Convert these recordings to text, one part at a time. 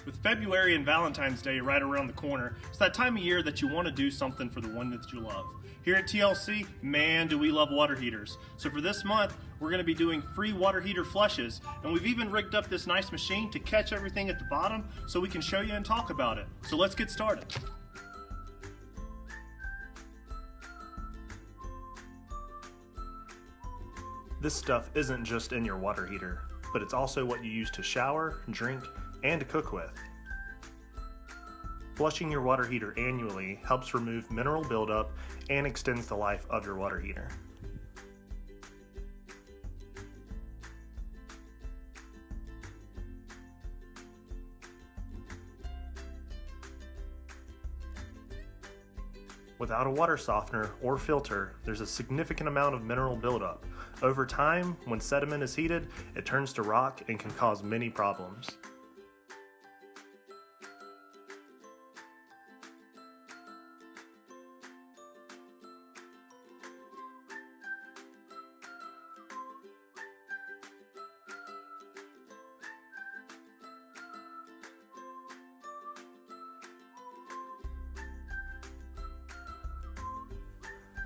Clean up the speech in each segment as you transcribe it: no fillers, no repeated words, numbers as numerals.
With February and Valentine's Day right around the corner, it's that time of year that you want to do something for the one that you love. Here at TLC, man, do we love water heaters. So for this month, we're going to be doing free water heater flushes, and we've even rigged up this nice machine to catch everything at the bottom so we can show you and talk about it. So let's get started. This stuff isn't just in your water heater, but it's also what you use to shower, drink, and to cook with. Flushing your water heater annually helps remove mineral buildup and extends the life of your water heater. Without a water softener or filter, there's a significant amount of mineral buildup. Over time, when sediment is heated, it turns to rock and can cause many problems.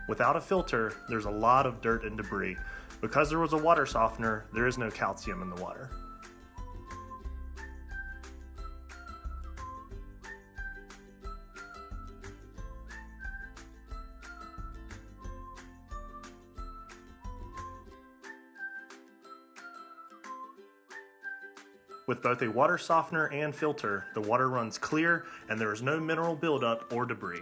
Without a filter, there's a lot of dirt and debris. Because there was a water softener, there is no calcium in the water. With both a water softener and filter, the water runs clear and there is no mineral buildup or debris.